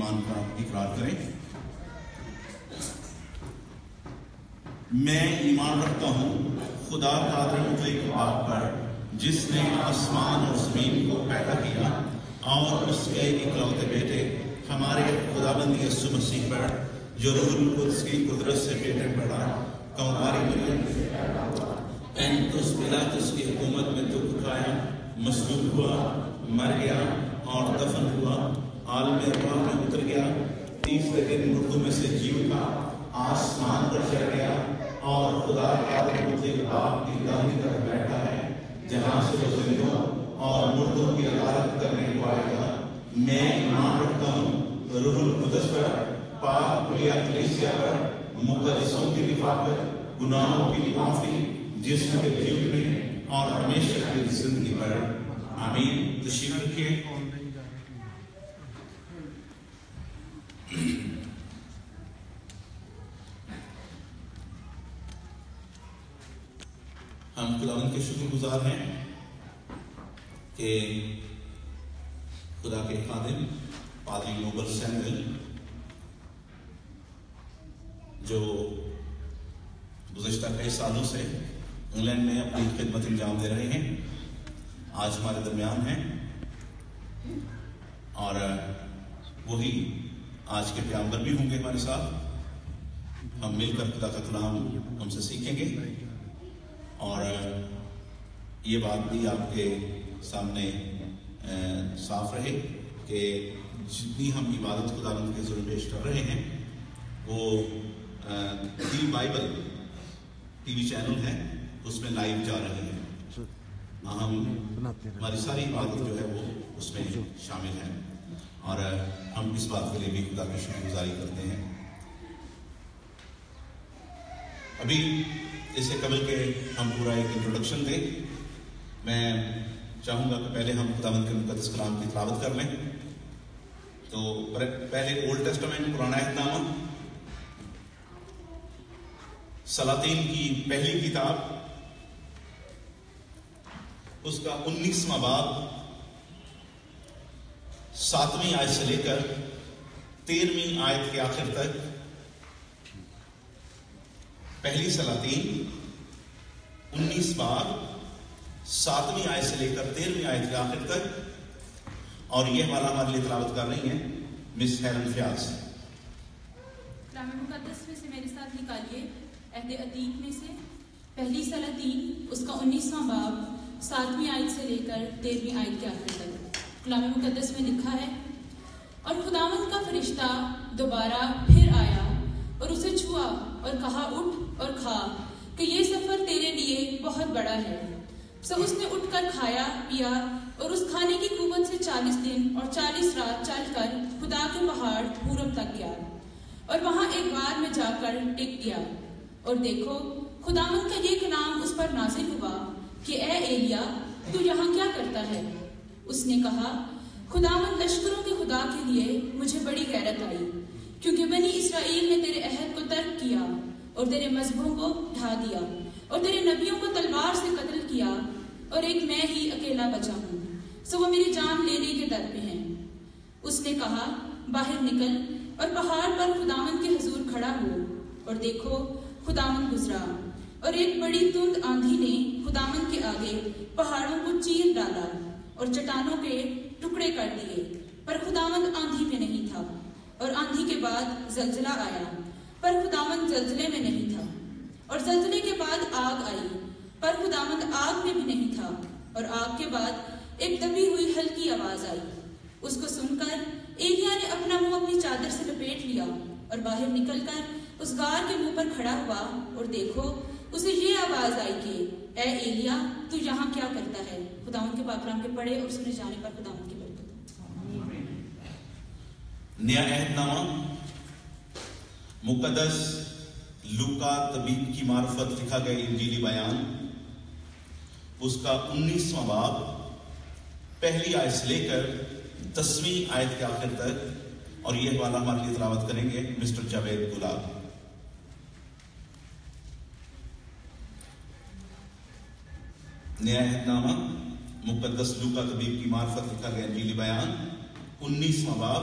ایمان کا اقرار کریں۔ میں ایمان رکھتا ہوں خدا قادر مطلق پاک پر، جس نے آسمان اور زمین کو پیدا کیا، اور اس کے اکلوتے بیٹے ہمارے خداوند یسوع مسیح پر، جو روح القدس کی قدرت سے پیٹے پڑا، کنواری مریم پینتوس پلاطس کی حکومت میں دکھ اٹھایا، مصلوب ہوا، مر گیا اور دفن ہوا، عالم ارواح میں اتر گیا، تیسرے دن مردوں میں سے جی اٹھا، آسمان پر چڑھ گیا اور خدا قادر مطلق پاک کی داہنی طرف بیٹھا ہے، جہاں سے وہ زندوں اور مردوں کی عدالت کرنے کو آئے گا۔ میں ایمان رکھتا ہوں روح القدس پر، پاک کلیہ کلیسیا پر، مقدسوں کی رفاقت، گناہوں کی معافی، جسم کے جی اٹھنے اور ہمیشہ کی زندگی پر۔ آمین۔ تشریف رکھیے۔ ہم خداوند کے شکر گزار ہیں کہ خدا کے خادم پادری نوبل سیموئل، جو گزشتہ کئی سالوں سے انگلینڈ میں اپنی خدمت انجام دے رہے ہیں، آج ہمارے درمیان ہیں، اور وہی آج کے پیغمبر بھی ہوں گے ہمارے ساتھ۔ ہم مل کر خدا کا کلام ہم سے سیکھیں گے، اور یہ بات بھی آپ کے سامنے صاف رہے کہ جتنی ہم عبادت خداوند کے ذریعے پیش کر رہے ہیں، وہ the Bible T V channel ہے، اس میں لائیو جا رہے ہیں۔ ہماری ساری عبادت جو ہے وہ اس میں شامل ہے، اور ہم اس بات کے لیے بھی خدا کی شکر گزاری کرتے ہیں۔ ابھی اس سے قبل کہ ہم پورا ایک انٹروڈکشن دیں، میں چاہوں گا کہ پہلے ہم خداوند کے مقدس کلام کی تلاوت کر لیں۔ تو پہلے اولڈ ٹیسٹامنٹ پرانا عہد نامہ، سلاطین کی پہلی کتاب، اس کا 19واں باب 7ویں آیت سے لے کر 13ویں آیت کے آخر تک۔ پہلی سلاطین 19 باب 7ویں آیت سے لے کر 13ویں آیت کے آخر تک، اور یہ ہمارا ہمارے لیے تلاوت کر رہی ہیں مس ہیرن فیاض۔ کلام مقدس میں سے میرے ساتھ نکالیے عہد عتیق میں سے پہلی سلاطین، اس کا 19واں باب 7ویں آیت سے لے کر 13ویں آیت کے آخر تک۔ کلام مقدس میں لکھا ہے، اور خداوند کا فرشتہ دوبارہ پھر آیا اور اسے چھوا اور کہا، اٹھ اور کھا، کہ یہ سفر تیرے لیے بہت بڑا ہے۔ سو اس نے اٹھ کر کھایا پیا، اور اس کھانے کی قوت سے 40 دن اور 40 رات چل کر خدا کے پہاڑ حورم تک گیا، اور وہاں ایک غار میں جا کر ٹک گیا۔ اور دیکھو، خداوند کا یہ کلام اس پر نازل ہوا کہ اے ایلیا، تو یہاں کیا کرتا ہے؟ اس نے کہا، خداوند لشکروں کے خدا کے لیے مجھے بڑی غیرت آئی، کیونکہ بنی اسرائیل نے تیرے عہد کو ترک کیا اور تیرے مذہبوں کو ڈھا دیا، اور تیرے نبیوں کو تلوار سے قتل کیا، اور ایک میں ہی اکیلا بچا ہوں، سو وہ میری جان لینے کے در پہ ہیں۔ اس نے کہا، باہر نکل اور پہاڑ پر خداوند کے حضور کھڑا ہو۔ اور دیکھو، خداوند گزرا، اور ایک بڑی تند آندھی نے خداوند کے آگے پہاڑوں کو چیر ڈالا اور چٹانوں کے ٹکڑے کر دیے، پر خداوند آندھی میں نہیں تھا۔ اور آندھی کے بعد زلزلہ آیا، پر خداوند زلزلے میں نہیں تھا۔ اور زلزلے کے بعد آگ آئی، پر خداوند آگ میں بھی نہیں تھا۔ اور آگ کے بعد ایک دبی ہوئی ہلکی آواز آئی۔ اس کو سن کر ایلیا نے اپنا منہ اپنی چادر سے لپیٹ لیا، اور باہر نکل کر اس غار کے منہ پر کھڑا ہوا۔ اور دیکھو، اسے یہ آواز آئی کہ اے ایلیا، تو یہاں کیا کرتا ہے؟ خداوند کے پاک کلام کے پڑھے اور سنے جانے پر خداوند کی برکت۔ نیا عہد نامہ مقدس لوکا طبیب کی معرفت لکھا گیا انجیلی بیان، اس کا 19واں باب پہلی آیت سے لے کر 10ویں آیت کے آخر تک، اور یہ حوالہ ہمارے لیے تلاوت کریں گے مسٹر جاوید گلاب۔ نیا عہد نامہ مقدس لوکا طبیب کی معرفت لکھا گیا انجیلی بیان 19واں باب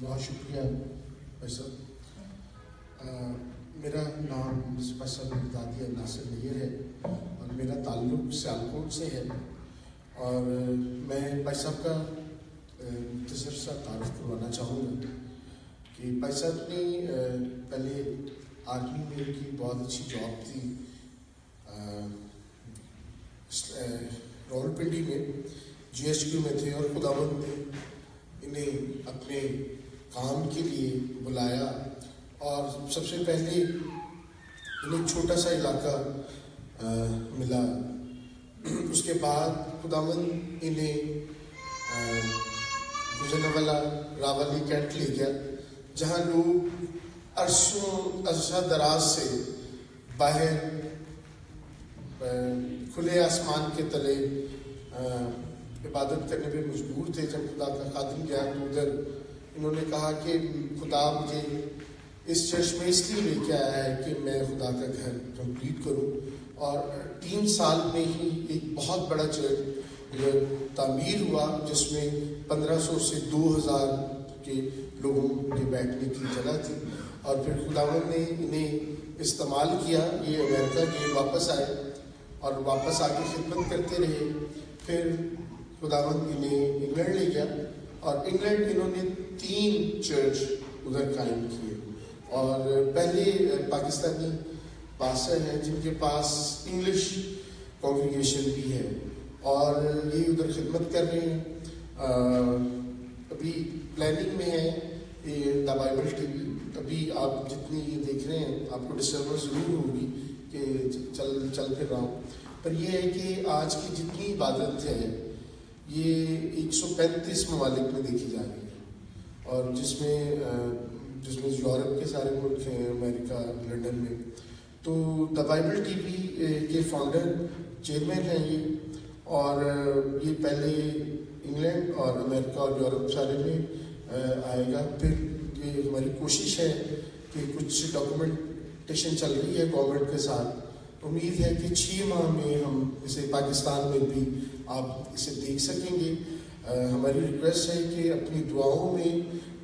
بہت شکریہ بھائی صاحب. میرا نام بھائی صاحب دادی ناصر نیر ہے اور میرا تعلق سیالکوٹ سے ہے. اور میں بھائی صاحب کا مختصر سا تعارف کروانا چاہوں گا کہ بھائی صاحب نے پہلے آرمی میں کی بہت اچھی جاب تھی راولپنڈی میں GHQ میں تھے اور خداوند نے انہیں اپنے کام کے لیے بلایا اور سب سے پہلے انہیں چھوٹا سا علاقہ ملا. اس کے بعد خداوند انہیں گجرانوالہ راولی کینٹ لے گیا جہاں لوگ عرصہ دراز سے باہر کھلے آسمان کے تلے عبادت کرنے پہ مجبور تھے. جب خدا کا خادم گیا تو ادھر انہوں نے کہا کہ خدا مجھے اس چرچ میں اس لیے لے کے آیا ہے کہ میں خدا کا گھر کمپلیٹ کروں. اور 3 سال میں ہی ایک بہت بڑا چرچ تعمیر ہوا جس میں 1500 سے 2000 کے لوگوں کے بیٹھنے کی جگہ تھی. اور پھر خداوند نے انہیں استعمال کیا. یہ امریکہ کے واپس آئے اور واپس آ کے خدمت کرتے رہے. پھر خداوند انہیں انگلینڈ لے گیا اور انگلینڈ انہوں نے 3 چرچ ادھر قائم کیے. اور پہلے پاکستانی پاسٹر ہیں جن کے پاس انگلش کانگریگیشن بھی ہے اور یہ ادھر خدمت کر رہے ہیں. ابھی پلاننگ میں ہے یہ دا بائبل TV. ابھی آپ جتنی یہ دیکھ رہے ہیں آپ کو ڈسٹربنس ضرور ہوگی کہ چل پھر رہا ہوں. پر یہ ہے کہ آج کی جتنی عبادت ہے یہ 135 ممالک میں دیکھی جا رہی ہے اور جس میں یورپ کے سارے ملک ہیں, امریکہ, لنڈن میں. تو دا بائبل TV کے فاؤنڈر چیئرمین ہیں یہ اور یہ پہلے انگلینڈ اور امریکہ اور یورپ سارے میں آئے گا. پھر یہ ہماری کوشش ہے کہ کچھ ڈاکومنٹیشن چل رہی ہے گورنمنٹ کے ساتھ. امید ہے کہ 6 ماہ میں ہم اسے پاکستان میں بھی آپ اسے دیکھ سکیں گے. ہماری ریکویسٹ ہے کہ اپنی دعاؤں میں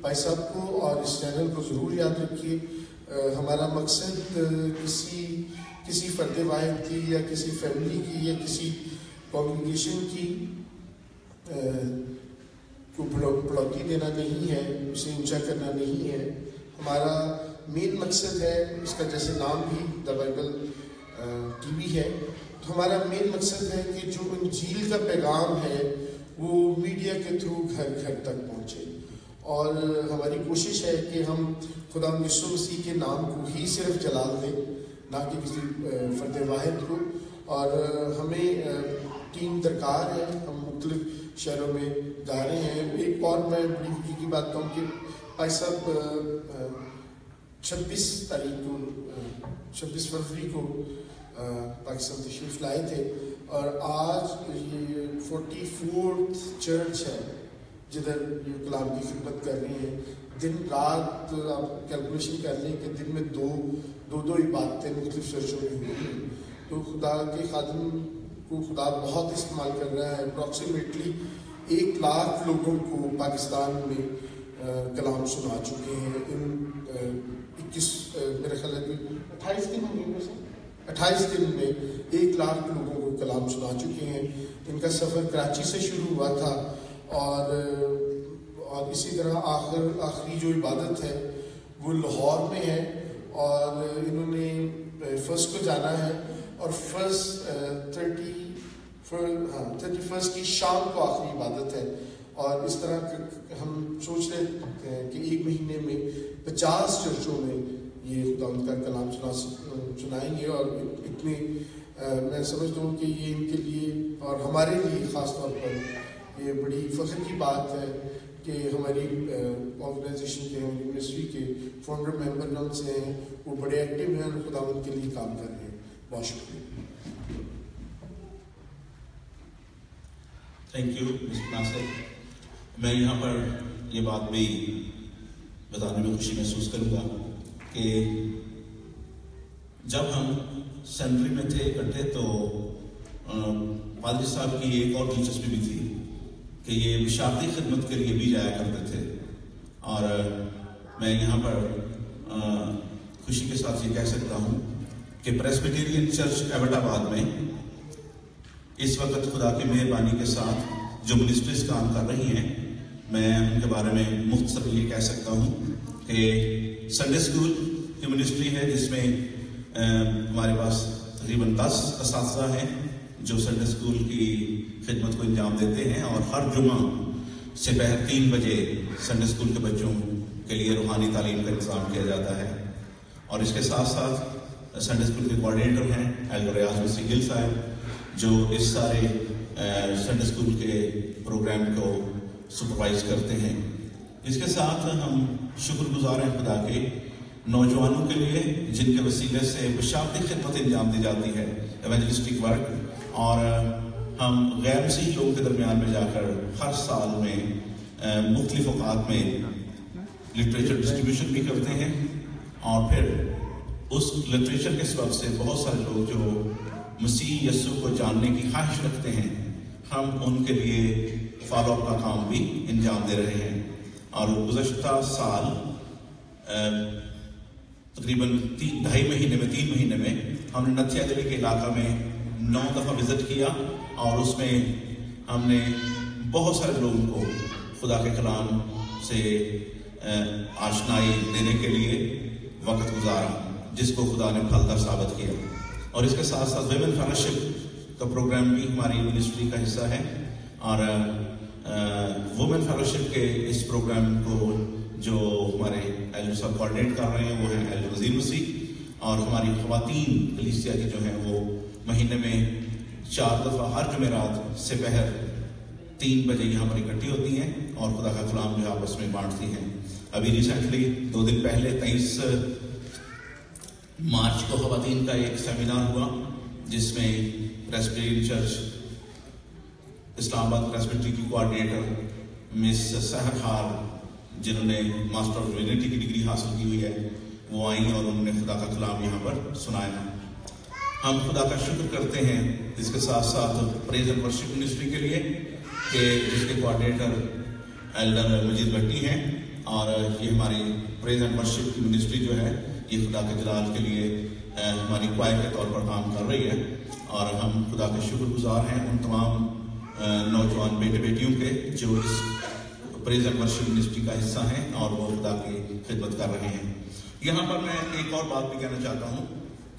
بھائی صاحب کو اور اس چینل کو ضرور یاد رکھیے. ہمارا مقصد کسی فرد واحد کی یا کسی فیملی کی یا کسی کانگریگیشن کی کو بڑھوتی دینا نہیں ہے, اسے اونچا کرنا نہیں ہے. ہمارا مین مقصد ہے, اس کا جیسے نام بھی دا بائبل TV ہے, تو ہمارا مین مقصد ہے کہ جو انجیل کا پیغام ہے وہ میڈیا کے تھرو گھر گھر تک پہنچے. اور ہماری کوشش ہے کہ ہم خدا یسوع مسیح کے نام کو ہی صرف جلال دیں, نہ کہ کسی فرد واحد کو. اور ہمیں ٹیم درکار ہے, ہم مختلف شہروں میں جا رہے ہیں. ایک اور میں بڑی خوشی کی بات کہوں کہ بھائی صاحب 26 فروری کو پاکستان تشریف لائے تھے اور آج یہ 44th چرچ ہے جدھر یہ کلام کی خدمت کر رہی ہیں. دن رات آپ کیلکولیشن کر لیں کہ دن میں دو عبادتیں مختلف چرچوں میں ہوئی ہیں. تو خدا کے خادم کو خدا بہت استعمال کر رہا ہے. اپروکسیمیٹلی 1 لاکھ لوگوں کو پاکستان میں کلام سنا چکے ہیں. ان 21 میرے خیال ہے 28 دن ہوں گے, 28 دن میں 1 لاکھ لوگوں کو کلام سنا چکے ہیں. ان کا سفر کراچی سے شروع ہوا تھا اور اسی طرح آخری جو عبادت ہے وہ لاہور میں ہے اور انہوں نے 1 کو جانا ہے اور 31 کی شام کو آخری عبادت ہے. اور اس طرح ہم سوچ رہے ہیں کہ 1 مہینے میں 50 چرچوں میں یہ خدا ان کا کلام سنائیں گے. اور اتنے میں سمجھتا ہوں کہ یہ ان کے لیے اور ہمارے لیے خاص طور پر یہ بڑی فخر کی بات ہے کہ ہماری آرگنائزیشن کے یونیورسٹی کے فاؤنڈر ممبر جن سے ہیں وہ بڑے ایکٹیو ہیں اور خداوند کے لیے کام کر رہے ہیں. بہت شکریہ. تھینک یو مسٹر ناصر. میں یہاں پر یہ بات بھی بتانے میں خوشی محسوس کروں گا کہ جب ہم سینٹری میں تھے اکٹھے تو پادری صاحب کی ایک اور دلچسپی بھی تھی کہ یہ بشارتی خدمت کے لیے بھی جایا کرتے تھے، اور میں یہاں پر خوشی کے ساتھ یہ کہہ سکتا ہوں کہ پریسبیٹیرین چرچ ایبٹ آباد میں اس وقت خدا کی مہربانی کے ساتھ جو منسٹریز کام کر رہی ہیں، میں ان کے بارے میں مختصر یہ کہہ سکتا ہوں کہ سنڈے اسکول کی منسٹری ہے جس میں ہمارے پاس تقریباً 10 اساتذہ ہیں جو سنڈے اسکول کی خدمت کو انجام دیتے ہیں، اور ہر جمعہ سے پہر 3 بجے سنڈے اسکول کے بچوں کے لیے روحانی تعلیم کا انتظام کیا جاتا ہے۔ اور اس کے ساتھ ساتھ سنڈے اسکول کے کوآرڈینیٹر ہیں ایلڈر ریاض مسیح گل صاحب، جو اس سارے سنڈے اسکول کے پروگرام کو سپروائز کرتے ہیں۔ اس کے ساتھ ہم شکر گزار ہیں خدا کے نوجوانوں کے لیے جن کے وسیلے سے بشارتی خدمت انجام دی جاتی ہے، ایونجلسٹک ورک، اور ہم غیر مسیحی لوگوں کے درمیان میں جا کر ہر سال میں مختلف اوقات میں لٹریچر ڈسٹریبیوشن بھی کرتے ہیں، اور پھر اس لٹریچر کے سبب سے بہت سارے لوگ جو مسیح یسوع کو جاننے کی خواہش رکھتے ہیں، ہم ان کے لیے فالو اپ کا کام بھی انجام دے رہے ہیں۔ اور گزشتہ سال تقریباً 3 مہینے میں ہم نے نتھیا گلی کے علاقہ میں 9 دفعہ وزٹ کیا، اور اس میں ہم نے بہت سارے لوگوں کو خدا کے کلام سے آشنائی دینے کے لیے وقت گزارا، جس کو خدا نے پھلدار ثابت کیا۔ اور اس کے ساتھ ساتھ ویمن فیلوشپ کا پروگرام بھی ہماری منسٹری کا حصہ ہے، اور وومن فیلوشپ کے اس پروگرام کو جو ہمارے ایلڈر صاحب کوآرڈینیٹ کر رہے ہیں وہ ہیں ایلڈر نذیر مسیح، اور ہماری خواتین کلیسیا کی جو ہیں وہ مہینے میں 4 دفعہ ہر جمعرات سے پہر 3 بجے یہاں پر اکٹھی ہوتی ہیں اور خدا کا کلام جو آپس میں بانٹتی ہیں۔ ابھی ریسنٹلی 2 دن پہلے 23 مارچ کو خواتین کا ایک سیمینار ہوا، جس میں پریسبیٹیرین چرچ اسلام آباد پریسبیٹری کی کوآرڈینیٹر مس سحر خار، جنہوں نے ماسٹر آف ڈوینٹی کی ڈگری حاصل کی ہوئی ہے، وہ آئیں اور انہوں نے خدا کا کلام یہاں پر سنایا۔ ہم خدا کا شکر کرتے ہیں اس کے ساتھ ساتھ پریز اینڈ ورشپ منسٹری کے لیے کہ جس کے کوآرڈینیٹر ایلڈر مجید بھٹی ہیں، اور یہ ہماری پریز اینڈ ورشپ کی منسٹری جو ہے یہ خدا کے جلال کے لیے ہماری کوائر کے طور پر کام کر رہی ہے، اور ہم خدا کے شکر گزار ہیں ان تمام نوجوان بیٹے بیٹیوں کے جو اس پریز اینڈ ورشپ منسٹری کا حصہ ہیں اور وہ خدا کی خدمت کر رہے ہیں۔ یہاں پر میں ایک اور بات بھی کہنا چاہتا ہوں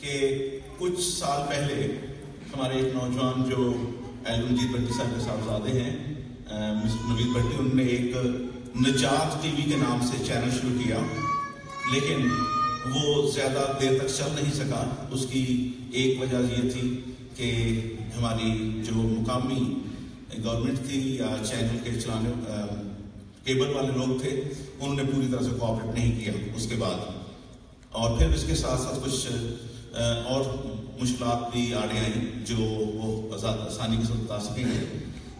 کہ کچھ سال پہلے ہمارے ایک نوجوان جو ایلڈر مجید بھٹی صاحب کے صاحبزادے ہیں، مسٹر نوید بھٹی، انہوں نے ایک نجات ٹی وی کے نام سے چینل شروع کیا، لیکن وہ زیادہ دیر تک چل نہیں سکا۔ اس کی ایک وجہ یہ تھی کہ ہماری جو مقامی گورنمنٹ تھی یا چینل کے چلانے کیبل والے لوگ تھے، انہوں نے پوری طرح سے کوآپریٹ نہیں کیا اس کے بعد، اور پھر اس کے ساتھ ساتھ کچھ اور مشکلات بھی آڑے آئیں جو وہ آسانی کے ساتھ بتا سکیں گے۔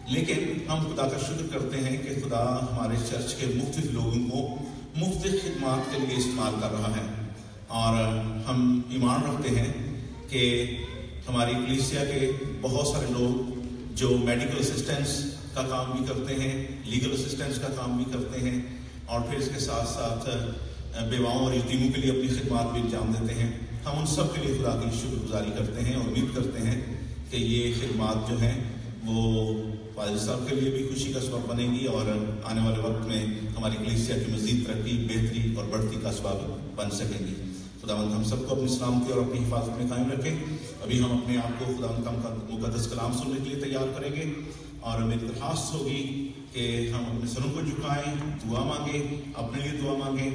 لیکن ہم خدا کا شکر کرتے ہیں کہ خدا ہمارے چرچ کے مختلف لوگوں کو مختلف خدمات کے لیے استعمال کر رہا ہے، اور ہم ایمان رکھتے ہیں کہ ہماری کلیسیا کے بہت سارے لوگ جو میڈیکل اسسٹنس کا کام بھی کرتے ہیں، لیگل اسسٹنس کا کام بھی کرتے ہیں، اور پھر اس کے ساتھ ساتھ بیواؤں اور یتیموں کے لیے اپنی خدمات بھی انجام دیتے ہیں۔ ہم ان سب کے لیے خدا کی شکر گزاری کرتے ہیں اور امید کرتے ہیں کہ یہ خدمات جو ہیں وہ پادری صاحب کے لیے بھی خوشی کا سبب بنے گی، اور آنے والے وقت میں ہماری کلیسیا کی مزید ترقی، بہتری اور بڑھتی کا سبب بن سکیں گی۔ خداوند ہم سب کو اپنی سلامتی اور اپنی حفاظت میں قائم رکھے۔ ابھی ہم اپنے آپ کو خداوند کا مقدس کلام سننے کے لیے تیار کریں گے، اور میری درخواست ہوگی کہ ہم اپنے سروں کو جھکائیں، دعا مانگیں، اپنے لیے دعا مانگیں،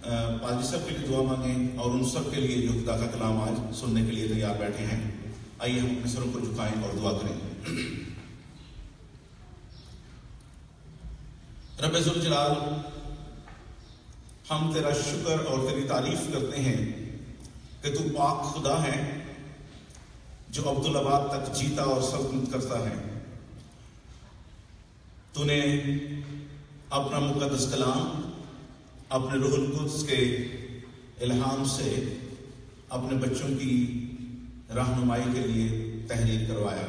پادری صاحب کے لیے دعا مانگیں، اور ان سب کے لیے جو خدا کا کلام آج سننے کے لیے تیار بیٹھے ہیں۔ آئیے ہم اپنے سروں کو جھکائیں اور دعا کریں۔ رب ذوالجلال، ہم تیرا شکر اور تیری تعریف کرتے ہیں کہ تو پاک خدا ہے جو عبدالآباد تک جیتا اور سلطنت کرتا ہے۔ تو نے اپنا مقدس کلام اپنے روح القدس کے الہام سے اپنے بچوں کی رہنمائی کے لیے تحریر کروایا،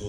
2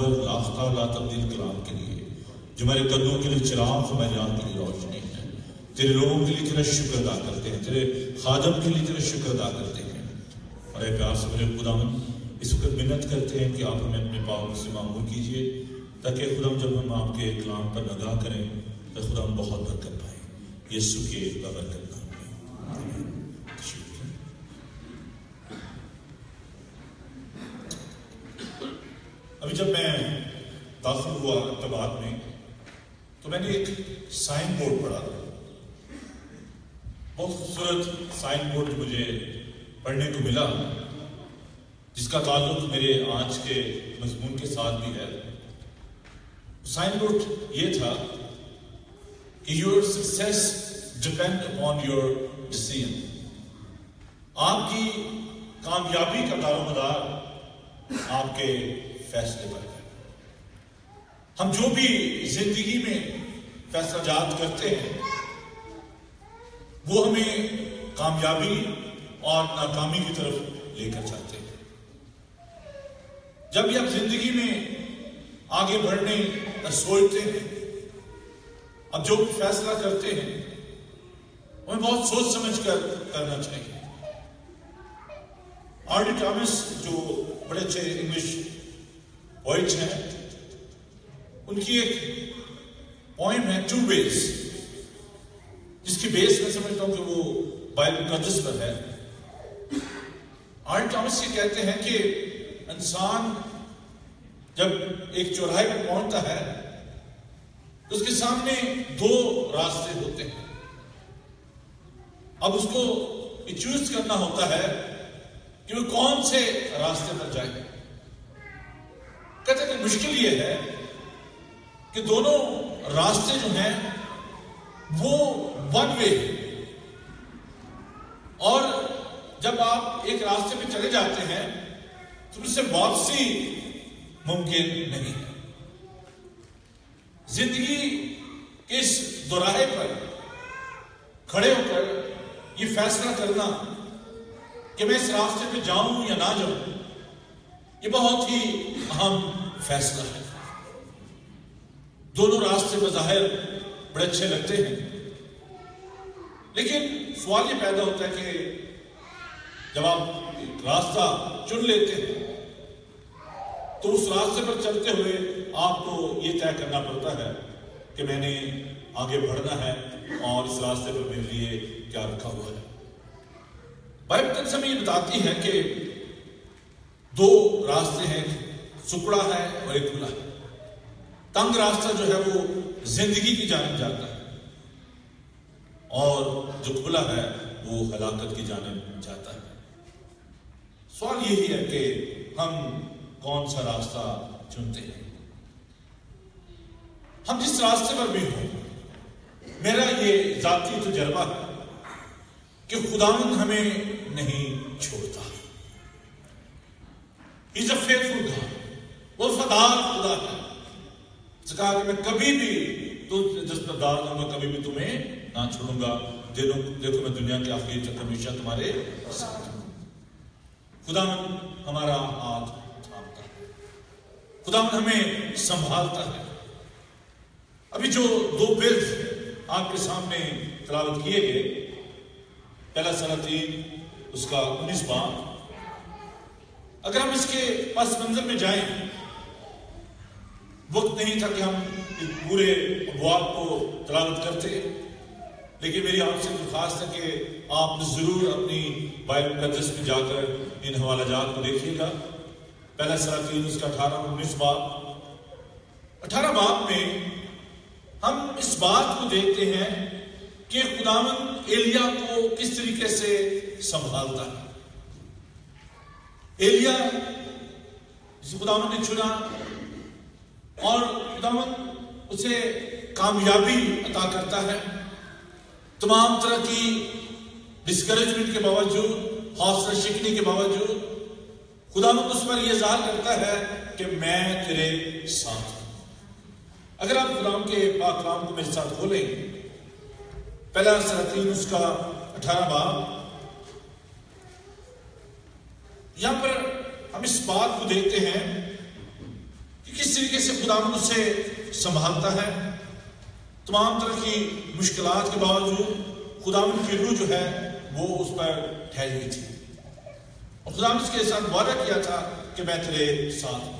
منور لاختہ لا تبدیل کلام کے لیے، جو ہمارے قدموں کے لیے چراغ، ہماری آنکھ کے لیے روشنی ہے، تیرے لوگوں کے لیے تیرا شکر ادا کرتے ہیں، تیرے خادم کے لیے تیرا شکر ادا کرتے ہیں۔ اور اے پیار سے میرے خداوند، اس وقت منت کرتے ہیں کہ آپ ہمیں اپنے پاؤں سے معمور کیجیے، تاکہ خدا جب ہم آپ کے کلام پر نگاہ کریں تو خدا ہم بہت برکت پائیں، یسوع کے بابرکت نام میں۔ ابھی جب میں داخل ہوا طباعت میں تو میں نے ایک سائن بورڈ پڑھا، بہت خوبصورت سائن بورڈ مجھے پڑھنے کو ملا، جس کا تعلق میرے آج کے مضمون کے ساتھ بھی ہے۔ سائن بورڈ یہ تھا کہ your success depend upon your decision, آپ کی کامیابی کا دار و مدار آپ کے فیصلے پر ہے۔ ہم جو بھی زندگی میں فیصلہ جات کرتے ہیں وہ ہمیں کامیابی اور ناکامی کی طرف لے کر جاتے ہیں۔ جب بھی آپ زندگی میں آگے بڑھنے کا سوچتے ہیں، اب جو بھی فیصلہ کرتے ہیں ہمیں بہت سوچ سمجھ کر کرنا چاہیے۔ آر ڈی ٹامس جو بڑے اچھے انگلش پوئٹ ہیں، ان کی ایک پوئم ہے ٹو ویز، جس کی بیس میں سمجھتا ہوں کہ وہ بائبل مقدس پر ہے۔ آر ڈی ٹامس یہ کہتے ہیں کہ انسان جب ایک چوراہے پر پہنچتا ہے تو اس کے سامنے دو راستے ہوتے ہیں، اب اس کو یہ چوز کرنا ہوتا ہے کہ وہ کون سے راستے پر جائے۔ کہتے ہیں کہ مشکل یہ ہے کہ دونوں راستے جو ہیں وہ ون وے ہیں، اور جب آپ ایک راستے پہ چلے جاتے ہیں تو اس سے واپسی ممکن نہیں ہے۔ زندگی کے اس دوراہے پر کھڑے ہو کر یہ فیصلہ کرنا کہ میں اس راستے پہ جاؤں یا نہ جاؤں، یہ بہت ہی اہم فیصلہ ہے۔ دونوں راستے بظاہر بڑے اچھے لگتے ہیں، لیکن سوال یہ پیدا ہوتا ہے کہ جب آپ ایک راستہ چن لیتے ہیں تو اس راستے پر چلتے ہوئے آپ کو یہ طے کرنا پڑتا ہے کہ میں نے آگے بڑھنا ہے اور اس راستے پر میرے لیے کیا رکھا ہوا ہے۔ بائبل مقدس ہمیں یہ بتاتی ہے کہ دو راستے ہیں، سکڑا ہے اور ایک کھلا ہے۔ تنگ راستہ جو ہے وہ زندگی کی جانب جاتا ہے، اور جو کھلا ہے وہ ہلاکت کی جانب جاتا ہے۔ سوال یہی ہے کہ ہم کون سا راستہ چنتے ہیں۔ ہم جس راستے پر بھی ہوں، میرا یہ ذاتی تجربہ ہے کہ خداوند ہمیں نہیں چھوڑتا۔ He's a faithful God، وہ وفادار خدا ہے۔ اس کہا کہ میں کبھی بھی تم دستبردار ہوں گا، کبھی بھی تمہیں نہ چھوڑوں گا، دیکھو میں دنیا کے آخری تک ہمیشہ تمہارے ساتھ ہوں۔ خداوند ہمارا ہاتھ تھامتا ہے، خداوند ہمیں سنبھالتا ہے۔ ابھی جو دو بیلز آپ کے سامنے تلاوت کیے گئے، پہلا سلاطین اس کا 19 باب، اگر ہم اس کے پس منظر میں جائیں، وقت نہیں تھا کہ ہم پورے ابواب کو تلاوت کرتے، لیکن میری آپ سے درخواست ہے کہ آپ ضرور اپنی بائبل مقدس میں جا کر ان حوالہ جات کو دیکھیے گا۔ پہلا سلاطین اس کا 18-19 باب، 18 باب میں ہم اس بات کو دیکھتے ہیں کہ خداوند ایلیا کو کس طریقے سے سنبھالتا ہے۔ ایلیا جسے خداوند نے چنا اور خداوند اسے کامیابی عطا کرتا ہے، تمام طرح کی ڈسکریجمنٹ کے باوجود، حوصلہ شکنی کے باوجود، خداوند اس پر یہ ظاہر کرتا ہے کہ میں تیرے ساتھ ہوں۔ اگر آپ خداوند کے پاک کلام کو میرے ساتھ کھولیں، پہلا سلاطین اس کا 18 باب، یہاں پر ہم اس بات کو دیکھتے ہیں کہ کس طریقے سے خداوند اسے سنبھالتا ہے. تمام طرح کی مشکلات کے باوجود خداوند کی روح جو ہے وہ اس پر ٹھہری ہوئی تھی اور خداوند اس کے ساتھ وعدہ کیا تھا کہ میں تیرے ساتھ ہوں.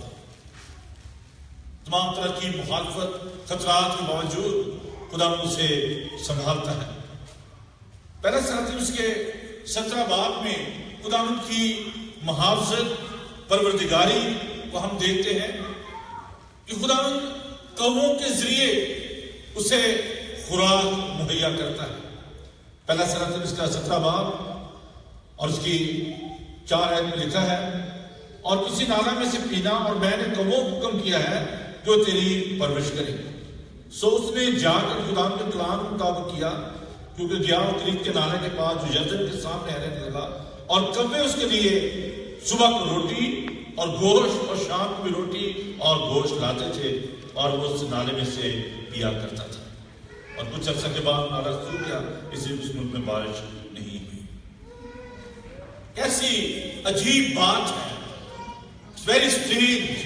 تمام طرح کی مخالفت خطرات کے باوجود خداوند اسے سنبھالتا ہے. پہلا تیموتھی کے 17 باب میں خداوند کی محافظت پروردگاری کو ہم دیکھتے ہیں کہ خداوند قوموں کے ذریعے اسے خوراک مہیا کرتا ہے. پہلا تیموتھی کا 17 باب اور اس کی 4 آیت میں لکھا ہے اور کسی نالا میں سے پینا اور میں نے قوموں کو حکم کیا ہے جو تیری پرورش کرے. سو اس نے جا کر خداوند کے کلام کے مطابق کیا کیونکہ گیا اور کرید کے نالے کے پاس جو یردن کے سامنے رہنے لگا اور کبے اس کے لیے صبح کو روٹی اور گوشت اور شام کو بھی روٹی اور گوشت لاتے تھے اور وہ اس نالے میں سے پیا کرتا تھا. اور کچھ عرصہ کے بعد نالا سوکھ گیا اس لیے اس ملک میں بارش نہیں ہوئی. کیسی عجیب بات ہے. It's very strange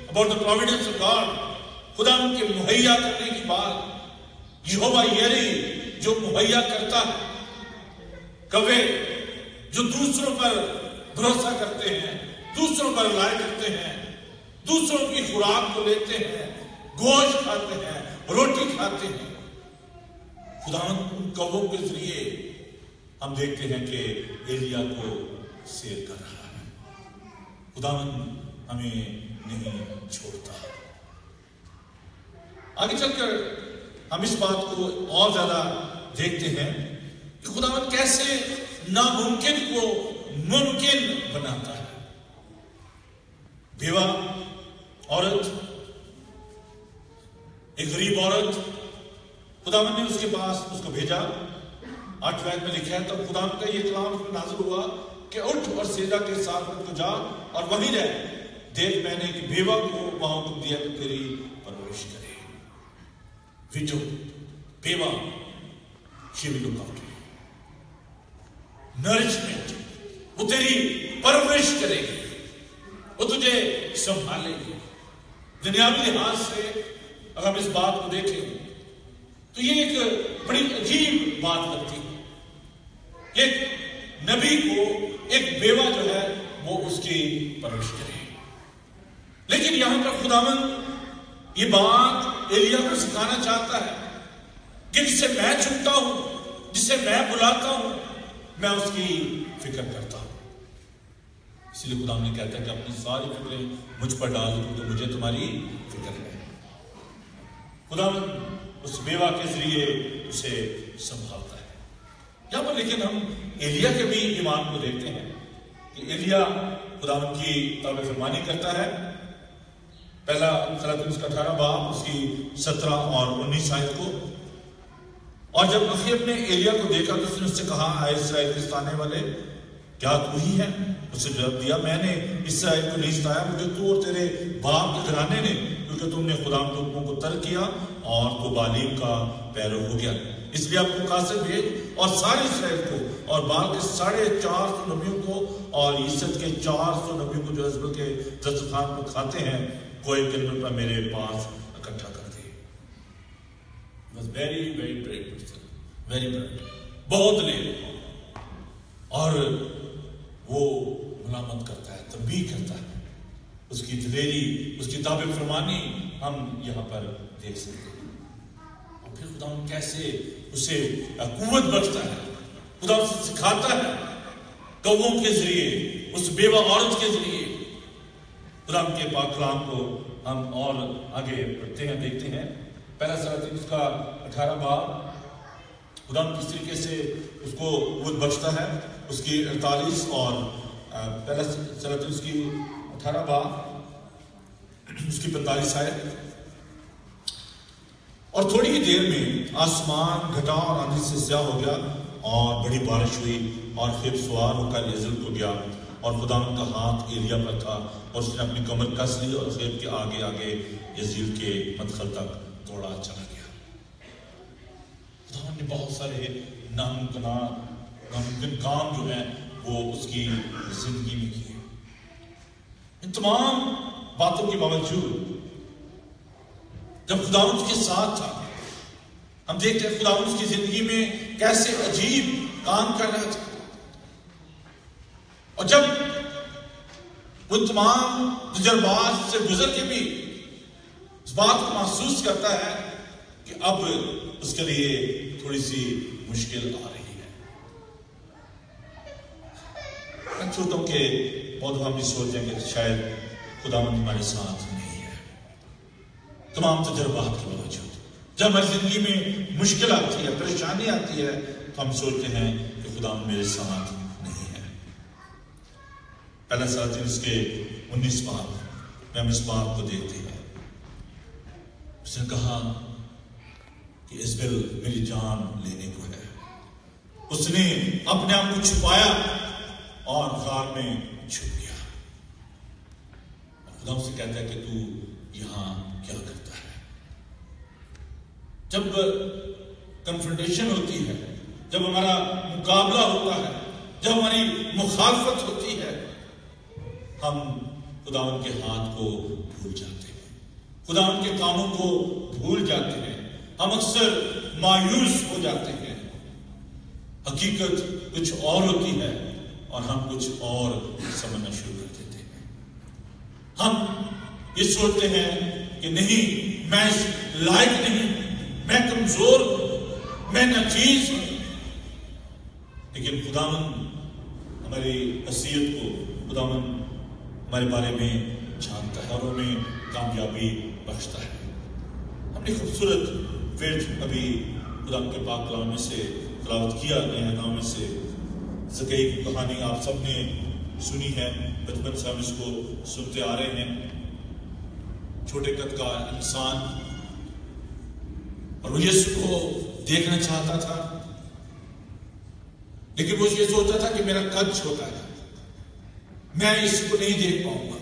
about the providence of God. خدا ان کے مہیا کرنے کی بات. یہوہ یری جو مہیا کرتا ہے. کوے جو دوسروں پر بھروسہ کرتے ہیں, دوسروں پر رائے کرتے ہیں, دوسروں کی خوراک کو لیتے ہیں, گوشت کھاتے ہیں, روٹی کھاتے ہیں. خداوند ان قوموں کے ذریعے ہم دیکھتے ہیں کہ ایلیا کو سیر کر رہا ہے. خداوند ہمیں نہیں چھوڑتا. آگے چل کر ہم اس بات کو اور زیادہ دیکھتے ہیں کہ خداوند کیسے ناممکن کو ممکن بناتا ہے. بیوہ عورت, ایک غریب عورت, خداوند نے اس کے پاس اس کو بھیجا. 8 آیت میں لکھا ہے تب خداوند کا یہ کلام اس میں نازل ہوا کہ اٹھ اور سیدہ کے ساتھ کو جا اور وہیں رہ. دیکھ میں نے کہ بیوہ کو وہاں حکم دیا کہ تیری پرورش کرے. ویڈو, بیوہ, she will look after you. Nourishment, وہ تیری پرورش کرے گی, وہ تجھے سنبھالے گی. دنیاوی لحاظ سے اگر ہم اس بات کو دیکھیں تو یہ ایک بڑی عجیب بات لگتی ہے. ایک نبی کو ایک بیوہ جو ہے وہ اس کی پرورش کرے. لیکن یہاں پر خداوند یہ بات ایلیا کو سکھانا چاہتا ہے کہ جسے میں چنتا ہوں, جسے میں بلاتا ہوں, میں اس کی فکر کرتا ہوں. اس لیے خداوند نے کہتا ہے کہ اپنی ساری فکریں مجھ پر ڈال دو تو مجھے تمہاری فکر ہے. خداوند اس بیوہ کے ذریعے اسے سنبھالتا ہے. یہاں پر لیکن ہم ایلیا کے بھی ایمان کو دیکھتے ہیں کہ ایلیا خداوند کی تابع فرمانی کرتا ہے. پہلا تیموتھی کا 18 باب اس کی 17 اور 19 آیت کو. اور جب اخیب نے ایلیا کو دیکھا تو اس نے اس سے کہا اے اسرائیل کے ستانے والے, کیا تو ہی ہے؟ اس نے جواب دیا میں نے اسرائیل کو نہیں ستایا مجھے تو اور تیرے باپ کے گھرانے نے, کیونکہ تم نے خداوند کے حکموں کو ترک کیا اور تو بالیم کا پیرو ہو گیا. اس لیے آپ کو قاصد بھیج اور سارے اسرائیل کو اور بال کے 450 نبیوں کو اور عیسیٰ کے 400 نبیوں کو جو حزب کے دسترخوان کو کھاتے ہیں کوئی دن پر میرے پاس اکٹھا کر دے. very very brave person, very brave, بہت نیک. اور وہ ملامت کرتا ہے, تنبیہ کرتا ہے. اس کی دلیری, اس کی تابع فرمانی ہم یہاں پر دیکھ سکتے ہیں. اور پھر خدا کیسے اسے قوت بخشتا ہے, خدا اسے سکھاتا ہے قوموں کے ذریعے, اس بیوہ عورت کے ذریعے. خدا کے پاک کلام کو ہم اور آگے پڑھتے ہیں, دیکھتے ہیں. پہلا تیموتھی کا 18 باب خدا کس طریقے سے اس کو قوت بخشتا ہے. اس کی 48 اور پہلا تیموتھی کی 18 باب اس کی 45 آیت. اور تھوڑی ہی دیر میں آسمان گھٹا اور آندھی سے سیاہ ہو گیا اور بڑی بارش ہوئی اور خیب سوار ہو کر یزرعیل کو گیا اور خداوند کا ہاتھ ایلیا پر تھا اور اس نے اپنی کمر کس لی اور خیب کے آگے آگے یزرعیل کے مدخل تک دوڑا چلا گیا. خداوند نے بہت سارے ناممکن کام جو ہیں وہ اس کی زندگی میں کیے. ان تمام باتوں کے باوجود جب خداوند کے ساتھ تھا. ہم دیکھتے ہیں خداوند اس کی زندگی میں کیسے عجیب کام کر رہا تھا. اور جب وہ تمام تجربات سے گزر کے بھی اس بات کو محسوس کرتا ہے کہ اب اس کے لیے تھوڑی سی مشکل آ رہی ہے. میں چاہتا ہوں کہ بہت ہم بھی سوچیں کہ شاید خداوند ہمارے ساتھ نہیں ہے. تمام تجربات کے باوجود جب ہماری زندگی میں مشکل آتی ہے، پریشانی آتی ہے، تو ہم سوچتے ہیں کہ خداوند میرے ساتھ نہیں ہے. پہلا ساتھ اس کے 19 بات میں ہم اس بات کو دیکھتے ہیں. اس نے کہا کہ ایزبل میری جان لینے کو ہے. اس نے اپنے آپ کو چھپایا اور غار میں چھپ گیا. خدا سے کہتا ہے کہ تو یہاں کیا کرتا ہے. جب کنفرنٹیشن ہوتی ہے، جب ہمارا مقابلہ ہوتا ہے، جب ہماری مخالفت ہوتی ہے، ہم خداوند کے ہاتھ کو بھول جاتے ہیں، خداوند کے کاموں کو بھول جاتے ہیں. ہم اکثر مایوس ہو جاتے ہیں. حقیقت کچھ اور ہوتی ہے اور ہم کچھ اور سمجھنا شروع کر دیتے ہیں. ہم یہ سوچتے ہیں کہ نہیں، میں لائق نہیں، میں کمزور ہوں، میں ناچیز ہوں. لیکن خداوند ہماری حیثیت کو، خداوند ہمارے بارے میں جانتا ہے اور ہمیں کامیابی بخشتا ہے. ہم نے خوبصورت ورد ابھی خدا کے پاک کلام میں سے تلاوت کیا گیا ہے. میں سے زکئی کی کہانی آپ سب نے سنی ہے، بچپن سے ہم اس کو سنتے آ رہے ہیں. چھوٹے قد کا انسان، اور وہ یسوع کو دیکھنا چاہتا تھا، لیکن وہ یہ سوچتا تھا کہ میرا قد چھوٹا ہے، میں اس کو نہیں دیکھ پاؤں گا.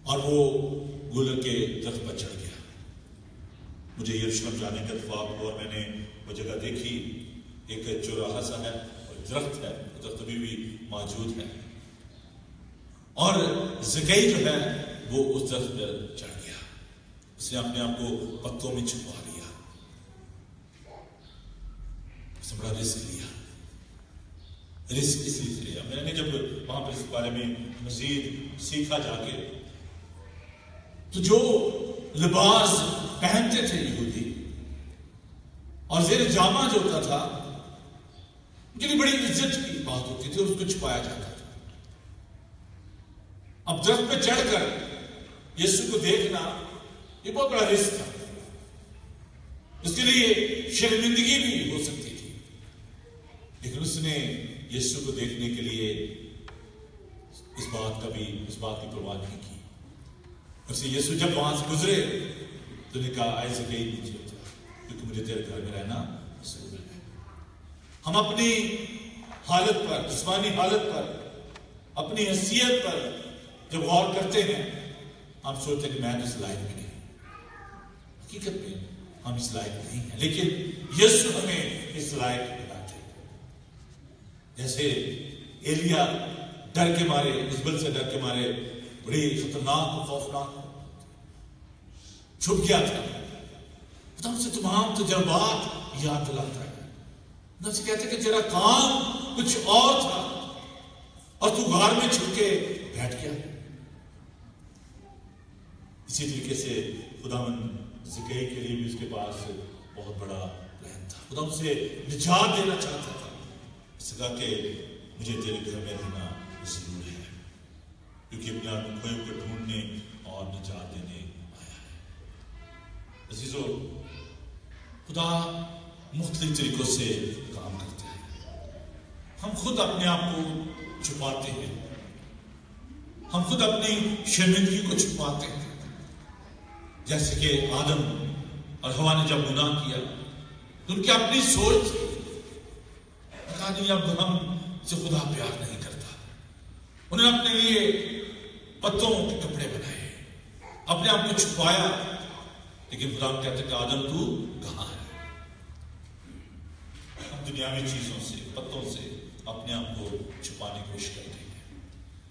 اور وہ گلر کے درخت پر چڑھ گیا. مجھے یروشلم جانے کا اتفاق ہوا اور میں نے وہ جگہ دیکھی. ایک چوراہا سا ہے اور درخت ہے، درخت ابھی بھی موجود ہے. اور زکئی جو ہے وہ اس درخت پر چڑھ گیا. اس نے اپنے آپ کو پتوں میں چھپا لیا. اس نے بڑا رسک لیا. رسک اس لیے لیا، میں نے جب وہاں پر اس بارے میں مزید سیکھا جا کے، تو جو لباس پہنتے تھے یہودی اور زیر جامہ جو ہوتا تھا، ان کے لیے بڑی عزت کی بات ہوتی تھی اور اس کو چھپایا جاتا تھا. اب درخت پہ چڑھ کر یسوع کو دیکھنا یہ بہت بڑا رسک تھا. اس کے لیے شرمندگی بھی ہو سکتی تھی، لیکن اس نے یسوع کو دیکھنے کے لیے اس بات کی پرواہ نہیں کی. اسے یسوع جب وہاں سے گزرے تو نے کہا ایسے کہیں نیچے ہوتا، کیونکہ مجھے تیرے گھر میں رہنا ضرور ہے. ہم اپنی حالت پر، جسمانی حالت پر، اپنی حیثیت پر جب غور کرتے ہیں، ہم سوچتے ہیں کہ میں اس لائق بھی نہیں. حقیقت میں ہم اس لائق نہیں ہیں، لیکن یسوع ہمیں اس لائق بناتے ہیں. جیسے ایلیا ڈر کے مارے، ایزبل سے ڈر کے مارے بڑی خطرناک و خوفناک چھپ گیا تھا. خدا سے تمام تجربات یاد دلاتا ہے. خدا سے کہتے کہ تیرا کام کچھ اور تھا اور تو غار میں چھپ کے بیٹھ گیا. اسی طریقے سے خداوند زکئی کے لیے بھی اس کے پاس بہت بڑا پلان تھا. خدا اسے نجات دینا چاہتا تھا. اس نے کہا کہ مجھے تیرے گھر میں رہنا ضرور ہے، کیونکہ اپنے آپ کو کھوئے کو ڈھونڈنے اور نجات دینے آیا ہے. عزیزو، خدا مختلف طریقوں سے کام کرتا ہے. ہم خود اپنے آپ کو چھپاتے ہیں، ہم خود اپنی شرمندگی کو چھپاتے ہیں. جیسے کہ آدم اور حوا نے جب گناہ کیا تو ان کی اپنی سوچ کہا نہیں اب ہم سے خدا پیار نہیں کرتا. انہوں نے اپنے لیے پتوں کے کپڑے بنائے، اپنے آپ کو چھپایا. لیکن خدا کہتے کہ آدم تو کہاں ہے؟ ہم دنیاوی چیزوں سے، پتوں سے اپنے آپ کو چھپانے کی کوشش کرتے ہیں،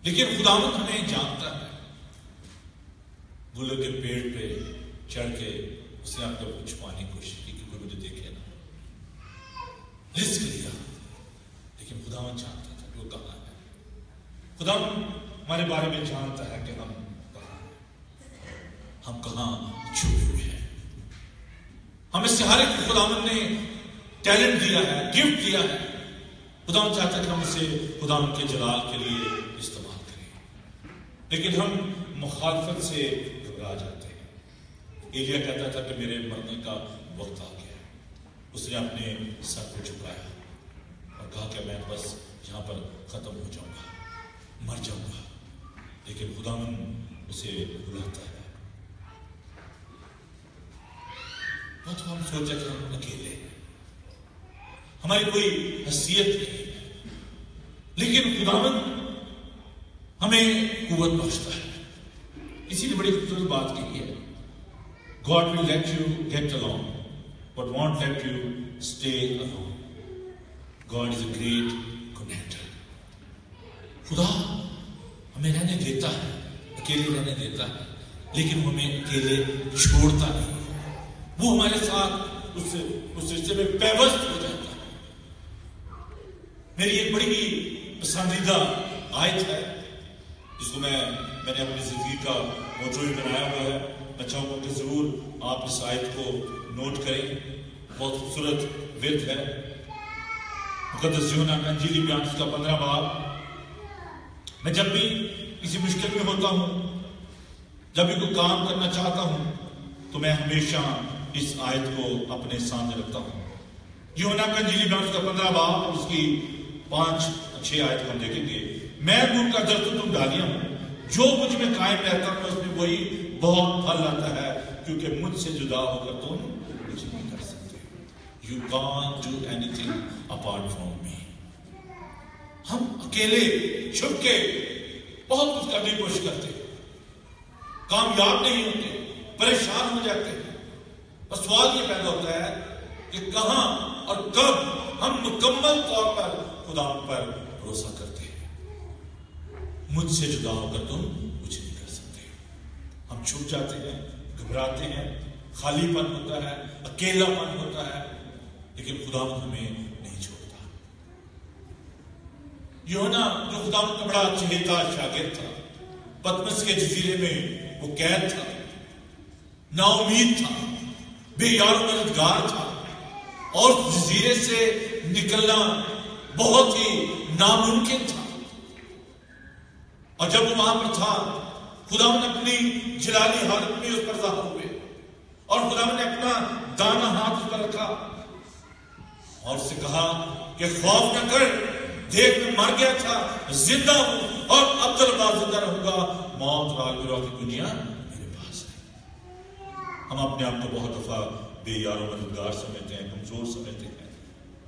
لیکن خداوند ہمیں جانتا ہے. گلر کے پیڑ پہ چڑھ کے اس نے اپنے کو چھپانے کی کوشش کی کہ کوئی مجھے دیکھے نا. رسک لیا, لیکن خداوند جانتا تھا کہ وہ کہاں ہے. خداوند ہمارے بارے میں جانتا ہے کہ ہم کہاں ہیں, ہم کہاں چھپے ہوئے ہیں. ہمیں سے ہر ایک خداوند نے ٹیلنٹ دیا ہے, گفٹ دیا ہے. خداوند چاہتا ہے کہ ہم اسے خداوند کے جلال کے لیے استعمال کریں, لیکن ہم مخالفت سے گھبرا جاتے ہیں. ایلیا کہتا تھا کہ میرے مرنے کا وقت آ گیا. اس نے اپنے سر کو جھکایا اور کہا کہ میں بس یہاں پر ختم ہو جاؤں گا, مر جاؤں گا. لیکن خداوند اسے بلاتا ہے. بہت ہم سوچا کہ ہم اکیلے ہیں, ہماری کوئی حیثیت نہیں ہے, لیکن خداوند ہمیں قوت بخشتا ہے. اسی لیے بڑی خوبصورت بات کی ہے, God will let you get along, but won't let you stay alone. God is a great connector. خدا ہمیں رہنے دیتا ہے, اکیلے رہنے دیتا ہے, لیکن ہمیں اکیلے چھوڑتا نہیں. وہ ہمارے ساتھ اس رشتے میں پیوست ہو جاتا ہے. میری ایک بڑی ہی پسندیدہ آیت ہے جس کو میں نے اپنی زندگی کا موضوع بنایا ہوا ہے. میں چاہوں گا کہ ضرور آپ اس آیت کو نوٹ کریں. بہت خوبصورت ورد ہے. مقدس یوحنا کا انجیلی بیان اس کا 15 باب. میں جب بھی کسی مشکل میں ہوتا ہوں, جب بھی کوئی کام کرنا چاہتا ہوں, تو میں ہمیشہ اس آیت کو اپنے سامنے رکھتا ہوں. یوحنا کا انجیلی بیان اس کا 15 باب اور اس کی 5-6 آیت کو ہم دیکھیں گے. میں ان کا درد تم ڈالیاں ہوں, جو مجھ میں قائم رہتا ہوں اس میں وہی بہت پھل لاتا ہے, کیونکہ مجھ سے جدا ہو کر تم کچھ نہیں کر سکتے. You can't do anything apart from me. ہم اکیلے چھپ کے بہت کچھ کرنے کی کوشش کرتے ہیں, کامیاب نہیں ہوتے, پریشان ہو جاتے ہیں. اور سوال یہ پیدا ہوتا ہے کہ کہاں اور کب ہم مکمل طور پر خدا پر بھروسہ کرتے ہیں. مجھ سے جدا ہو کر تم کچھ نہیں کر سکتے. ہم چھپ جاتے ہیں, گھبراتے ہیں, خالی پن ہوتا ہے, اکیلا پن ہوتا ہے, لیکن خدا ہمیں نہیں چھوڑتا. یوحنا جو خدا کا بڑا چہیتا شاگرد تھا, پتمس کے جزیرے میں وہ قید تھا, نا امید تھا, بے یار و مددگار تھا, اور جزیرے سے نکلنا بہت ہی ناممکن تھا. اور جب وہ وہاں پر تھا, خدا نے اپنی جلالی حالت میں اس پر ظاہر ہوئے, اور خدا نے اپنا دانا ہاتھ اس پر رکھا اور اس سے کہا کہ خوف نہ کر, دیکھ میں مر گیا تھا, زندہ ہوں, اور عبدالباد زندہ رہوں گا. موت اور آگ کی دنیا میرے پاس ہے. ہم اپنے آپ کو بہت دفعہ بے یار و مددگار سمجھتے ہیں, کمزور سمجھتے ہیں,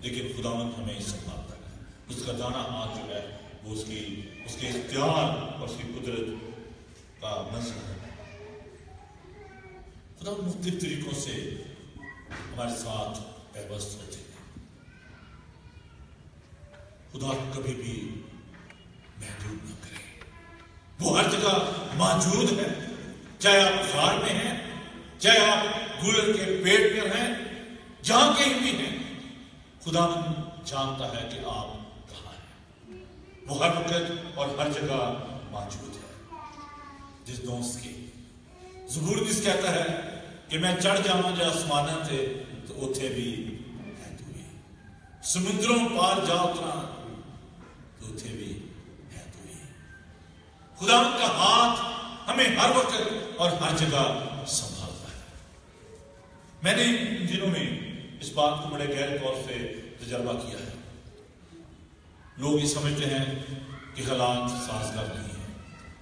لیکن خداوند ہمیں سنبھالتا ہے. اس کا دانا ہاتھ جو ہے وہ اس کے اختیار اور اس کی قدرت کا منظر ہے. خدا مختلف طریقوں سے ہمارے ساتھ پیوست ہوتے ہیں. خدا کبھی بھی محدود نہ کرے, وہ ہر جگہ موجود ہے. چاہے آپ غار میں ہیں, چاہے آپ گولر کے پیٹ میں ہیں, جہاں کہیں بھی ہیں, خدا جانتا ہے کہ آپ کہاں ہیں. وہ ہر وقت اور ہر جگہ موجود ہے. جس دوست کی زبور جس کہتا ہے کہ میں چڑھ جاؤں جو آسمانہ تھے تو اتھے بھی ہے تو ہی, سمندروں پار جا اترا تو اتھے بھی ہے تو ہی. خدا کا ہاتھ ہمیں ہر وقت اور ہر جگہ سنبھالتا ہے. میں نے ان دنوں میں اس بات کو بڑے گہرے طور سے تجربہ کیا ہے. لوگ یہ سمجھتے ہیں کہ حالات سازگار نہیں ہیں.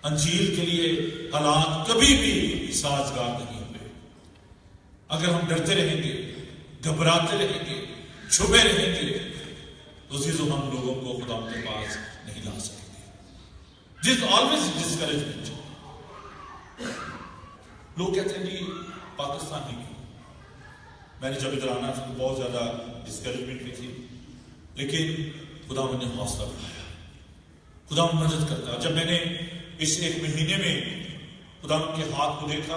انجیل کے لیے حالات کبھی بھی سازگار نہیں ہوئے. اگر ہم ڈرتے رہیں گے, گھبراتے رہیں گے, چھپے رہیں گے, تو عزیزو ہم لوگوں کو خدا کے پاس نہیں لا سکیں گے. This always discouragement. لوگ کہتے ہیں کہ پاکستان ہی کیوں. میں نے جب ادھر آنا تھا تو بہت زیادہ ڈسکریجمنٹ بھی تھی, لیکن خدا نے حوصلہ بڑھایا, خدا مدد کرتا. جب میں نے اس 1 مہینے میں خدا کے ہاتھ کو دیکھا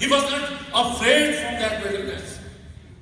He was not afraid from that wilderness.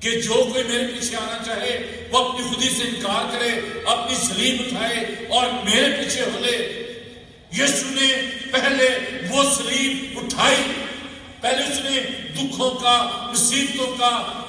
کہ جو کوئی میرے پیچھے آنا چاہے وہ اپنی خودی سے انکار کرے، اپنی صلیب اٹھائے اور میرے پیچھے ہو لے۔ یسوع نے پہلے وہ صلیب اٹھائی، پہلے اس نے دکھوں کا، مصیبتوں کا،